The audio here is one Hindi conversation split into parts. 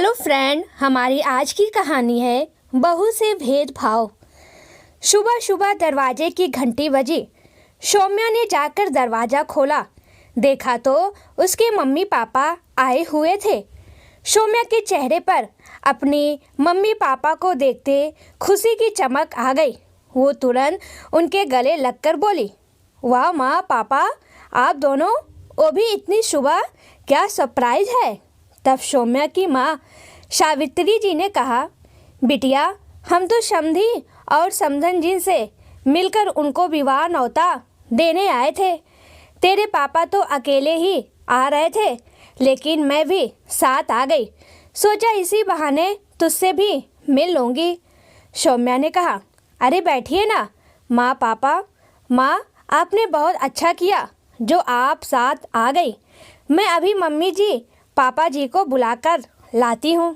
हेलो फ्रेंड, हमारी आज की कहानी है बहू से भेदभाव। सुबह सुबह दरवाजे की घंटी बजी। सौम्या ने जाकर दरवाज़ा खोला। देखा तो उसके मम्मी पापा आए हुए थे। सौम्या के चेहरे पर अपनी मम्मी पापा को देखते खुशी की चमक आ गई। वो तुरंत उनके गले लगकर बोली, वाह माँ पापा, आप दोनों, वो भी इतनी सुबह, क्या सरप्राइज है। तब सौम्या की माँ सावित्री जी ने कहा, बिटिया, हम तो समधी और समधन जी से मिलकर उनको विवाह न्योता देने आए थे। तेरे पापा तो अकेले ही आ रहे थे, लेकिन मैं भी साथ आ गई। सोचा इसी बहाने तुझसे भी मिल लूँगी। सौम्या ने कहा, अरे बैठिए ना माँ पापा। माँ, आपने बहुत अच्छा किया जो आप साथ आ गई। मैं अभी मम्मी जी पापा जी को बुलाकर लाती हूँ।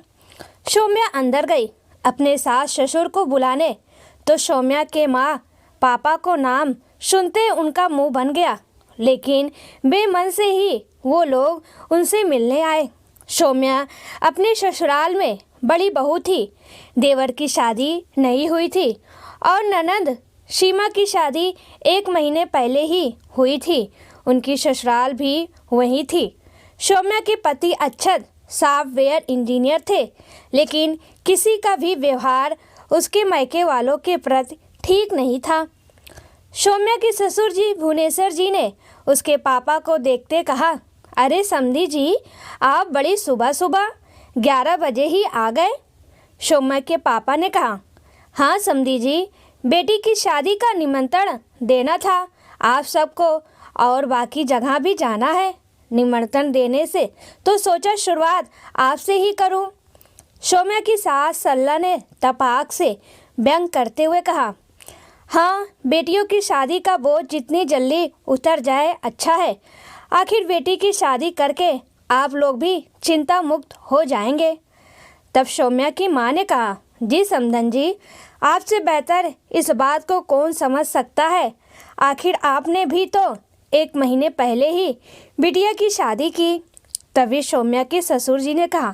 सौम्या अंदर गई अपने सास ससुर को बुलाने, तो सौम्या के माँ पापा को नाम सुनते उनका मुंह बन गया, लेकिन बेमन से ही वो लोग उनसे मिलने आए। सौम्या अपने ससुराल में बड़ी बहू थी। देवर की शादी नहीं हुई थी और ननद सीमा की शादी 1 महीने पहले ही हुई थी। उनकी ससुराल भी वहीं थी। सौम्या के पति अक्षत सॉफ्टवेयर इंजीनियर थे, लेकिन किसी का भी व्यवहार उसके मायके वालों के प्रति ठीक नहीं था। सौम्या के ससुर जी भुवनेश्वर जी ने उसके पापा को देखते कहा, अरे समधी जी, आप बड़ी सुबह सुबह 11 बजे ही आ गए। सौम्या के पापा ने कहा, हाँ समधी जी, बेटी की शादी का निमंत्रण देना था आप सबको, और बाकी जगह भी जाना है। निमंत्रण देने से तो सोचा शुरुआत आपसे ही करूं। सौम्या की सास सरला ने तपाक से व्यंग करते हुए कहा, हाँ, बेटियों की शादी का बोझ जितनी जल्दी उतर जाए अच्छा है। आखिर बेटी की शादी करके आप लोग भी चिंता मुक्त हो जाएंगे। तब सौम्या की माँ ने कहा, जी समधन जी, आपसे बेहतर इस बात को कौन समझ सकता है। आखिर आपने भी तो 1 महीने पहले ही बिटिया की शादी की। तभी सौम्या के ससुर जी ने कहा,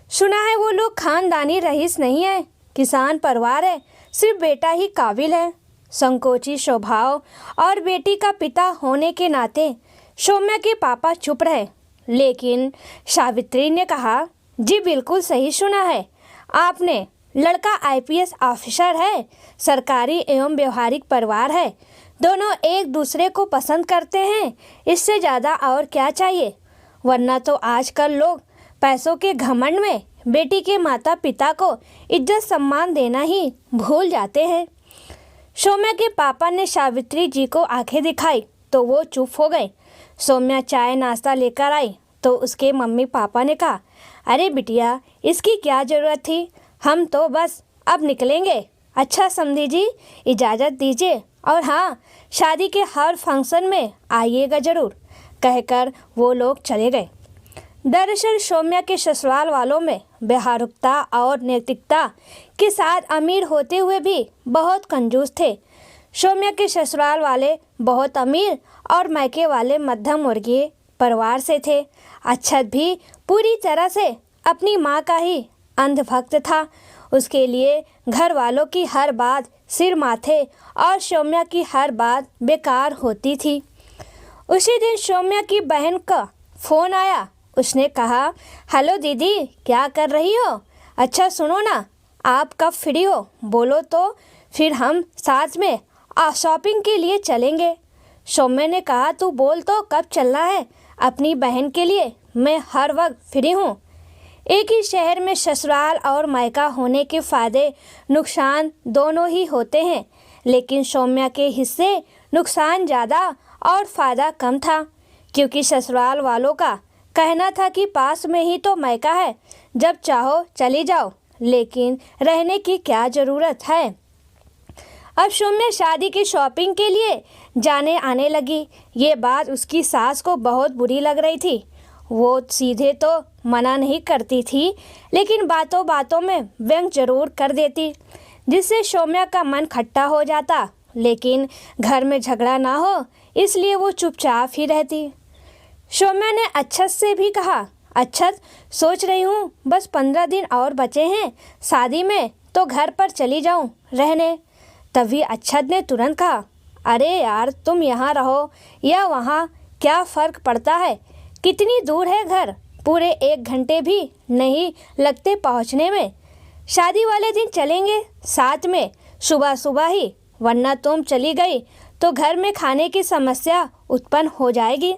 सुना है वो लोग खानदानी रईस नहीं है, किसान परिवार है, सिर्फ बेटा ही काबिल है। संकोची स्वभाव और बेटी का पिता होने के नाते सौम्या के पापा चुप रहे, लेकिन सावित्री ने कहा, जी बिल्कुल सही सुना है आपने। लड़का IPS ऑफिसर है, सरकारी एवं व्यवहारिक परिवार है, दोनों एक दूसरे को पसंद करते हैं। इससे ज़्यादा और क्या चाहिए। वरना तो आजकल लोग पैसों के घमंड में बेटी के माता पिता को इज्जत सम्मान देना ही भूल जाते हैं। सौम्या के पापा ने सावित्री जी को आंखें दिखाई तो वो चुप हो गए। सौम्या चाय नाश्ता लेकर आई तो उसके मम्मी पापा ने कहा, अरे बिटिया, इसकी क्या ज़रूरत थी, हम तो बस अब निकलेंगे। अच्छा समधी जी, इजाज़त दीजिए, और हाँ, शादी के हर फंक्शन में आइएगा ज़रूर, कहकर वो लोग चले गए। दरअसल सौम्या के ससुराल वालों में व्यवहारिकता और नैतिकता के साथ अमीर होते हुए भी बहुत कंजूस थे। सौम्या के ससुराल वाले बहुत अमीर और मायके वाले मध्यम वर्गीय परिवार से थे। अक्षत भी पूरी तरह से अपनी माँ का ही अंधभक्त था। उसके लिए घर वालों की हर बात सिर माथे और सौम्या की हर बात बेकार होती थी। उसी दिन सौम्या की बहन का फ़ोन आया। उसने कहा, हेलो दीदी, क्या कर रही हो। अच्छा सुनो ना, आप कब फ्री हो, बोलो तो फिर हम साथ में शॉपिंग के लिए चलेंगे। सौम्या ने कहा, तू बोल तो कब चलना है। अपनी बहन के लिए मैं हर वक्त फ्री हूँ। एक ही शहर में ससुराल और मायका होने के फ़ायदे नुकसान दोनों ही होते हैं, लेकिन सौम्या के हिस्से नुकसान ज़्यादा और फ़ायदा कम था, क्योंकि ससुराल वालों का कहना था कि पास में ही तो मायका है, जब चाहो चली जाओ, लेकिन रहने की क्या ज़रूरत है। अब सौम्या शादी की शॉपिंग के लिए जाने आने लगी। ये बात उसकी सास को बहुत बुरी लग रही थी। वो सीधे तो मना नहीं करती थी, लेकिन बातों बातों में व्यंग जरूर कर देती, जिससे सौम्या का मन खट्टा हो जाता। लेकिन घर में झगड़ा ना हो, इसलिए वो चुपचाप ही रहती। सौम्या ने अक्षत से भी कहा, अच्छत, सोच रही हूँ बस 15 दिन और बचे हैं शादी में, तो घर पर चली जाऊँ रहने। तभी अच्छत ने तुरंत कहा, अरे यार, तुम यहाँ रहो या वहाँ, क्या फ़र्क पड़ता है? कितनी दूर है घर? पूरे 1 घंटे भी नहीं लगते पहुँचने में। शादी वाले दिन चलेंगे साथ में, सुबह सुबह ही, वरना तुम चली गई तो घर में खाने की समस्या उत्पन्न हो जाएगी।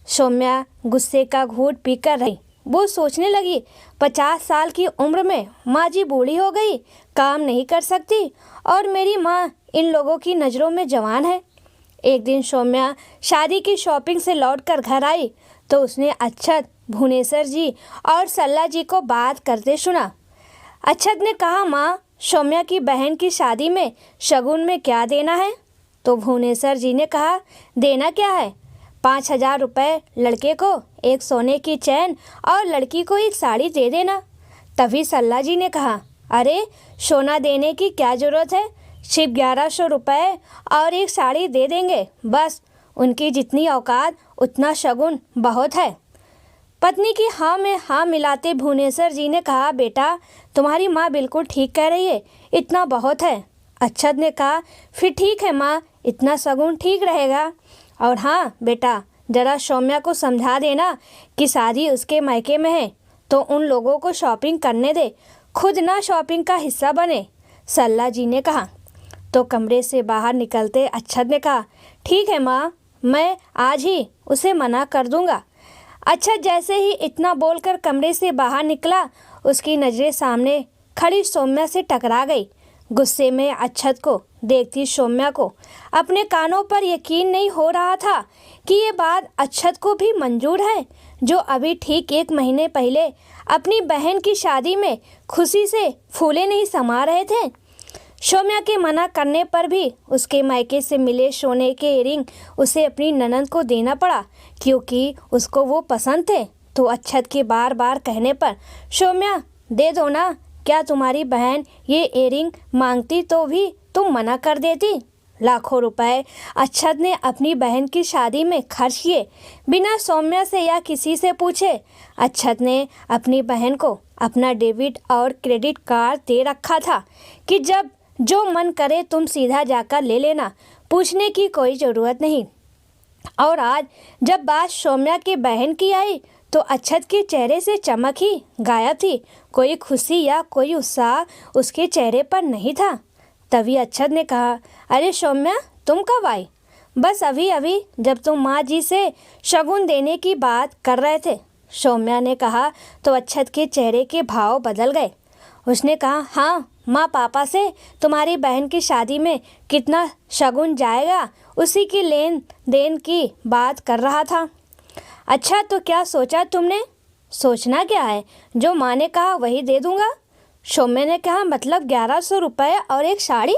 सौम्या गुस्से का घूंट पीकर रही। वो सोचने लगी, 50 साल की उम्र में माँ जी बूढ़ी हो गई, काम नहीं कर सकती, और मेरी माँ इन लोगों की नज़रों में जवान है। एक दिन सौम्या शादी की शॉपिंग से लौटकर घर आई तो उसने अच्छत, भुवनेश्वर जी और सल्ला जी को बात करते सुना। अच्छत ने कहा, माँ, सौम्या की बहन की शादी में शगुन में क्या देना है? तो भुवनेश्वर जी ने कहा, देना क्या है? 5,000 रुपये लड़के को, एक सोने की चैन और लड़की को एक साड़ी दे देना। तभी सल्ला जी ने कहा, अरे सोना देने की क्या ज़रूरत है, सिर्फ 1100 रुपये और एक साड़ी दे देंगे, बस। उनकी जितनी औकात उतना शगुन बहुत है। पत्नी की हाँ में हाँ मिलाते भुवनेश्वर जी ने कहा, बेटा, तुम्हारी माँ बिल्कुल ठीक कह रही है, इतना बहुत है। अच्छत ने कहा, फिर ठीक है माँ, इतना शगुन ठीक रहेगा। और हाँ बेटा, ज़रा सौम्या को समझा देना कि शादी उसके मायके में है, तो उन लोगों को शॉपिंग करने दे, खुद ना शॉपिंग का हिस्सा बने, सल्ला जी ने कहा। तो कमरे से बाहर निकलते अच्छत ने कहा, ठीक है माँ, मैं आज ही उसे मना कर दूंगा। अच्छत जैसे ही इतना बोलकर कमरे से बाहर निकला, उसकी नज़रें सामने खड़ी सौम्या से टकरा गई। गुस्से में अच्छत को देखती सौम्या को अपने कानों पर यकीन नहीं हो रहा था कि ये बात अच्छत को भी मंजूर है, जो अभी ठीक 1 महीने पहले अपनी बहन की शादी में खुशी से फूले नहीं समा रहे थे। सौम्या के मना करने पर भी उसके मायके से मिले सोने के इयररिंग उसे अपनी ननद को देना पड़ा, क्योंकि उसको वो पसंद थे। तो अच्छत के बार बार कहने पर, सौम्या दे दो ना, क्या तुम्हारी बहन ये इयररिंग मांगती तो भी तुम मना कर देती? लाखों रुपए अच्छत ने अपनी बहन की शादी में खर्च किए, बिना सौम्या से या किसी से पूछे। अच्छत ने अपनी बहन को अपना डेबिट और क्रेडिट कार्ड दे रखा था कि जब जो मन करे तुम सीधा जाकर ले लेना, पूछने की कोई ज़रूरत नहीं। और आज जब बात सौम्या की बहन की आई तो अच्छत के चेहरे से चमक ही गायब थी, कोई खुशी या कोई उत्साह उसके चेहरे पर नहीं था। तभी अच्छत ने कहा, अरे सौम्या, तुम कब आई? बस अभी अभी, जब तुम माँ जी से शगुन देने की बात कर रहे थे, सौम्या ने कहा। तो अच्छत के चेहरे के भाव बदल गए। उसने कहा, हाँ माँ, पापा से तुम्हारी बहन की शादी में कितना शगुन जाएगा उसी की लेन देन की बात कर रहा था। अच्छा, तो क्या सोचा तुमने? सोचना क्या है, जो माँ ने कहा वही दे दूंगा। सौम्या ने कहा, मतलब 1100 रुपये और एक साड़ी?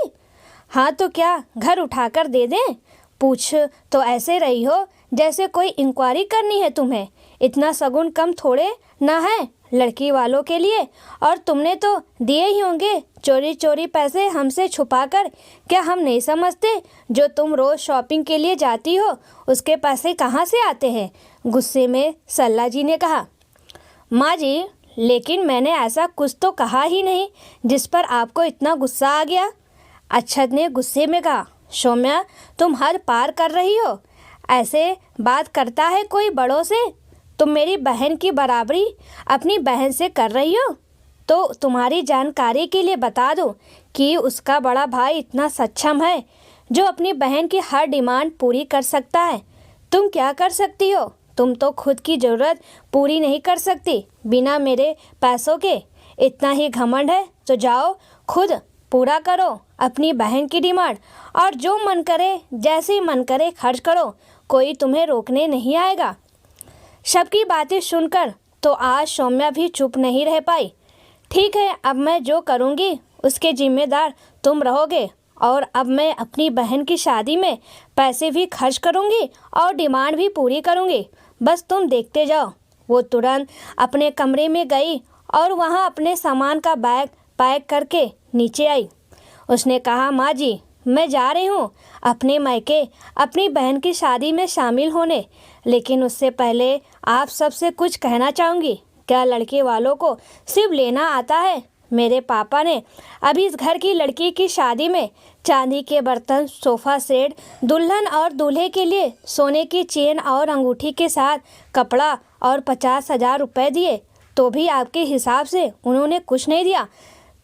हाँ, तो क्या घर उठाकर दे दें? पूछ तो ऐसे रही हो जैसे कोई इंक्वायरी करनी है तुम्हें। इतना शगुन कम थोड़े ना है लड़की वालों के लिए, और तुमने तो दिए ही होंगे चोरी चोरी पैसे हमसे छुपाकर। क्या हम नहीं समझते, जो तुम रोज़ शॉपिंग के लिए जाती हो उसके पैसे कहाँ से आते हैं? गुस्से में सल्ला जी ने कहा। माँ जी, लेकिन मैंने ऐसा कुछ तो कहा ही नहीं जिस पर आपको इतना गुस्सा आ गया। अच्छत ने गुस्से में कहा, सौम्या, तुम हद पार कर रही हो। ऐसे बात करता है कोई बड़ों से? तुम मेरी बहन की बराबरी अपनी बहन से कर रही हो। तो तुम्हारी जानकारी के लिए बता दूं कि उसका बड़ा भाई इतना सक्षम है जो अपनी बहन की हर डिमांड पूरी कर सकता है। तुम क्या कर सकती हो? तुम तो खुद की ज़रूरत पूरी नहीं कर सकती बिना मेरे पैसों के। इतना ही घमंड है तो जाओ खुद पूरा करो अपनी बहन की डिमांड, और जो मन करे, जैसे मन करे खर्च करो, कोई तुम्हें रोकने नहीं आएगा। सबकी बातें सुनकर तो आज सौम्या भी चुप नहीं रह पाई। ठीक है, अब मैं जो करूँगी उसके जिम्मेदार तुम रहोगे, और अब मैं अपनी बहन की शादी में पैसे भी खर्च करूँगी और डिमांड भी पूरी करूँगी, बस तुम देखते जाओ। वो तुरंत अपने कमरे में गई और वहाँ अपने सामान का बैग पैक करके नीचे आई। उसने कहा, माँ जी, मैं जा रही हूँ अपने मायके अपनी बहन की शादी में शामिल होने, लेकिन उससे पहले आप सबसे कुछ कहना चाहूँगी। क्या लड़के वालों को सिर्फ लेना आता है? मेरे पापा ने अभी इस घर की लड़की की शादी में चांदी के बर्तन, सोफ़ा सेट, दुल्हन और दूल्हे के लिए सोने की चेन और अंगूठी के साथ कपड़ा और 50,000 रुपये दिए, तो भी आपके हिसाब से उन्होंने कुछ नहीं दिया।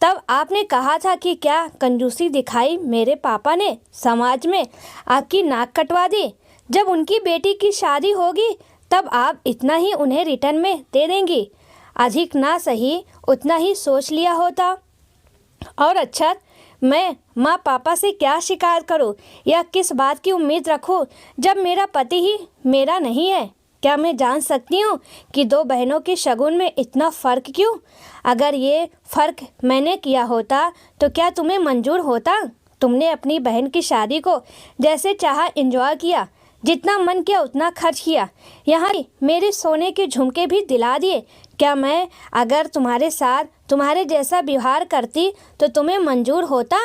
तब आपने कहा था कि क्या कंजूसी दिखाई मेरे पापा ने समाज में आपकी नाक कटवा दी। जब उनकी बेटी की शादी होगी तब आप इतना ही उन्हें रिटर्न में दे देंगी। अधिक ना सही उतना ही सोच लिया होता। और अच्छा, मैं माँ पापा से क्या शिकायत करूँ या किस बात की उम्मीद रखूँ जब मेरा पति ही मेरा नहीं है? क्या मैं जान सकती हूँ कि दो बहनों के शगुन में इतना फ़र्क क्यों? अगर ये फ़र्क मैंने किया होता तो क्या तुम्हें मंजूर होता? तुमने अपनी बहन की शादी को जैसे चाहा एंजॉय किया, जितना मन किया उतना खर्च किया, यहाँ मेरे सोने के झुमके भी दिला दिए। क्या मैं अगर तुम्हारे साथ तुम्हारे जैसा व्यवहार करती तो तुम्हें मंजूर होता?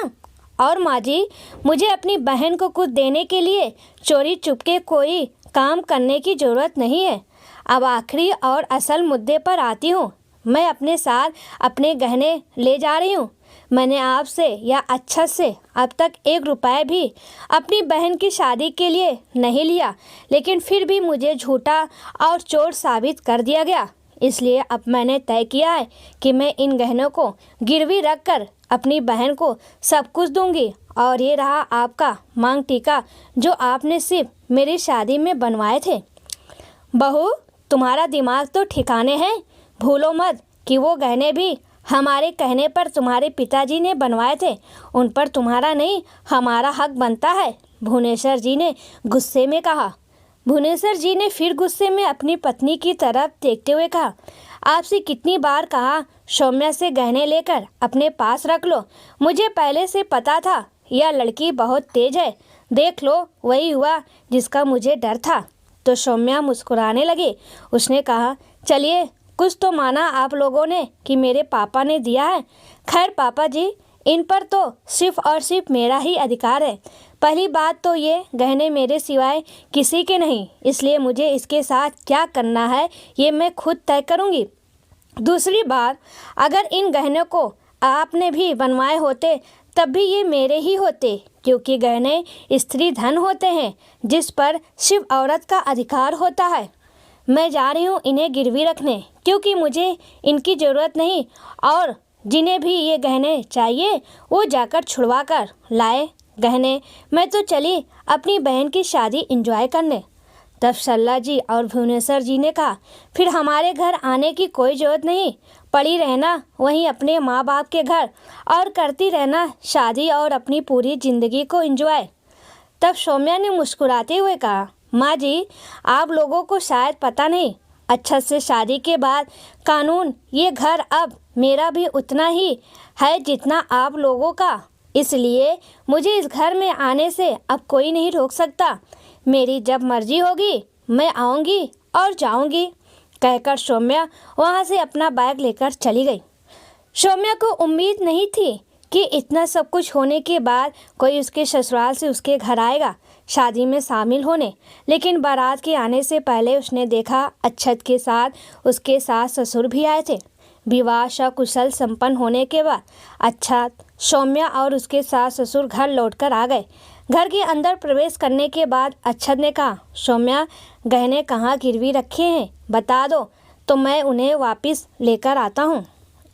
और माँ जी, मुझे अपनी बहन को कुछ देने के लिए चोरी चुपके कोई काम करने की ज़रूरत नहीं है। अब आखिरी और असल मुद्दे पर आती हूँ। मैं अपने साथ अपने गहने ले जा रही हूँ। मैंने आपसे या अच्छा से अब तक 1 रुपया भी अपनी बहन की शादी के लिए नहीं लिया, लेकिन फिर भी मुझे झूठा और चोर साबित कर दिया गया। इसलिए अब मैंने तय किया है कि मैं इन गहनों को गिरवी रख कर अपनी बहन को सब कुछ दूंगी। और ये रहा आपका मांग टीका जो आपने सिर्फ मेरी शादी में बनवाए थे। बहू, तुम्हारा दिमाग तो ठिकाने है। भूलो मत कि वो गहने भी हमारे कहने पर तुम्हारे पिताजी ने बनवाए थे। उन पर तुम्हारा नहीं, हमारा हक बनता है, भुवनेश्वर जी ने गुस्से में कहा। भुवनेश्वर जी ने फिर गुस्से में अपनी पत्नी की तरफ देखते हुए कहा, आपसे कितनी बार कहा सौम्या से गहने लेकर अपने पास रख लो। मुझे पहले से पता था यह लड़की बहुत तेज है। देख लो, वही हुआ जिसका मुझे डर था। तो सौम्या मुस्कुराने लगी। उसने कहा, चलिए, कुछ तो माना आप लोगों ने कि मेरे पापा ने दिया है। खैर पापा जी, इन पर तो सिर्फ और सिर्फ मेरा ही अधिकार है। पहली बात तो ये गहने मेरे सिवाय किसी के नहीं, इसलिए मुझे इसके साथ क्या करना है ये मैं खुद तय करूँगी। दूसरी बात, अगर इन गहनों को आपने भी बनवाए होते तब भी ये मेरे ही होते, क्योंकि गहने स्त्री धन होते हैं जिस पर सिर्फ औरत का अधिकार होता है। मैं जा रही हूँ इन्हें गिरवी रखने, क्योंकि मुझे इनकी ज़रूरत नहीं, और जिन्हें भी ये गहने चाहिए वो जाकर छुड़वा कर लाए गहने। मैं तो चली अपनी बहन की शादी एंजॉय करने। तब सल्ला जी और भुवनेश्वर जी ने कहा, फिर हमारे घर आने की कोई ज़रूरत नहीं, पड़ी रहना वहीं अपने माँ बाप के घर और करती रहना शादी और अपनी पूरी ज़िंदगी को एंजॉय। तब सौम्या ने मुस्कुराते हुए कहा, माँ जी, आप लोगों को शायद पता नहीं, अच्छा से शादी के बाद कानून ये घर अब मेरा भी उतना ही है जितना आप लोगों का, इसलिए मुझे इस घर में आने से अब कोई नहीं रोक सकता। मेरी जब मर्जी होगी मैं आऊँगी और जाऊँगी। कहकर सौम्या वहाँ से अपना बैग लेकर चली गई। सौम्या को उम्मीद नहीं थी कि इतना सब कुछ होने के बाद कोई उसके ससुराल से उसके घर आएगा शादी में शामिल होने, लेकिन बारात के आने से पहले उसने देखा अच्छत के साथ उसके सास ससुर भी आए थे। विवाह सकुशल संपन्न होने के बाद अच्छत, सौम्या और उसके सास ससुर घर लौटकर आ गए। घर के अंदर प्रवेश करने के बाद अच्छत ने कहा, सौम्या, गहने कहाँ गिरवी रखे हैं बता दो तो मैं उन्हें वापस लेकर आता हूँ।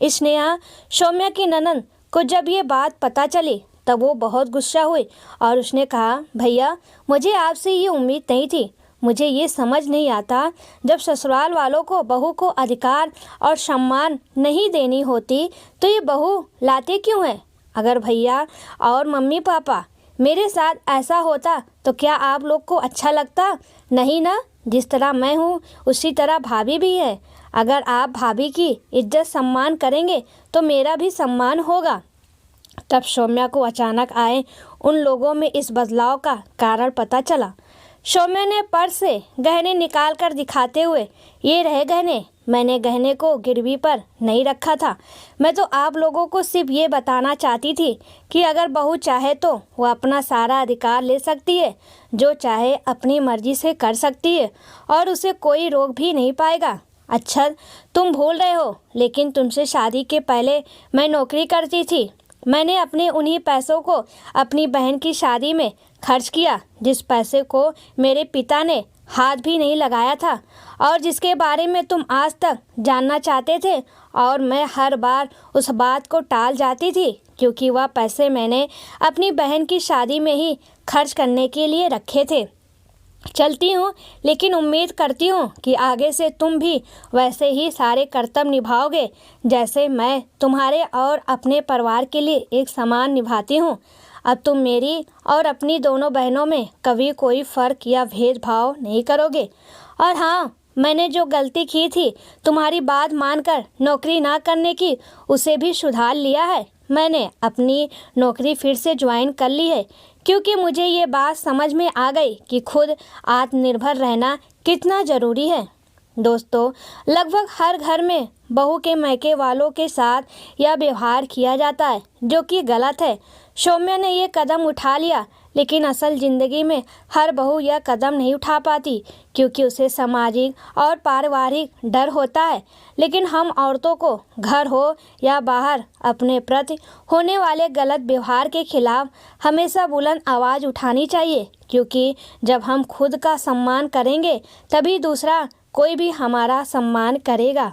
स्नेहा, सौम्या की ननद को जब ये बात पता चली तब वो बहुत गुस्सा हुई और उसने कहा, भैया, मुझे आपसे ये उम्मीद नहीं थी। मुझे ये समझ नहीं आता, जब ससुराल वालों को बहू को अधिकार और सम्मान नहीं देनी होती तो ये बहू लाते क्यों हैं? अगर भैया और मम्मी पापा मेरे साथ ऐसा होता तो क्या आप लोग को अच्छा लगता? नहीं ना। जिस तरह मैं हूँ उसी तरह भाभी भी है। अगर आप भाभी की इज्जत सम्मान करेंगे तो मेरा भी सम्मान होगा। तब सौम्या को अचानक आए उन लोगों में इस बदलाव का कारण पता चला। सौम्या ने पर्स से गहने निकाल कर दिखाते हुए, ये रहे गहने, मैंने गहने को गिरवी पर नहीं रखा था। मैं तो आप लोगों को सिर्फ ये बताना चाहती थी कि अगर बहू चाहे तो वो अपना सारा अधिकार ले सकती है, जो चाहे अपनी मर्जी से कर सकती है और उसे कोई रोक भी नहीं पाएगा। अच्छा, तुम भूल रहे हो, लेकिन तुमसे शादी के पहले मैं नौकरी करती थी। मैंने अपने उन्हीं पैसों को अपनी बहन की शादी में खर्च किया, जिस पैसे को मेरे पिता ने हाथ भी नहीं लगाया था और जिसके बारे में तुम आज तक जानना चाहते थे। और मैं हर बार उस बात को टाल जाती थी, क्योंकि वह पैसे मैंने अपनी बहन की शादी में ही खर्च करने के लिए रखे थे। चलती हूँ, लेकिन उम्मीद करती हूँ कि आगे से तुम भी वैसे ही सारे कर्तव्य निभाओगे, जैसे मैं तुम्हारे और अपने परिवार के लिए एक समान निभाती हूँ। अब तुम मेरी और अपनी दोनों बहनों में कभी कोई फ़र्क या भेदभाव नहीं करोगे। और हाँ, मैंने जो गलती की थी तुम्हारी बात मानकर नौकरी ना करने की, उसे भी सुधार लिया है। मैंने अपनी नौकरी फिर से ज्वाइन कर ली है, क्योंकि मुझे ये बात समझ में आ गई कि खुद आत्मनिर्भर रहना कितना ज़रूरी है। दोस्तों, लगभग हर घर में बहू के मायके वालों के साथ यह व्यवहार किया जाता है, जो कि गलत है। सौम्या ने ये कदम उठा लिया, लेकिन असल ज़िंदगी में हर बहू यह कदम नहीं उठा पाती, क्योंकि उसे सामाजिक और पारिवारिक डर होता है। लेकिन हम औरतों को घर हो या बाहर अपने प्रति होने वाले गलत व्यवहार के खिलाफ हमेशा बुलंद आवाज़ उठानी चाहिए, क्योंकि जब हम खुद का सम्मान करेंगे तभी दूसरा कोई भी हमारा सम्मान करेगा।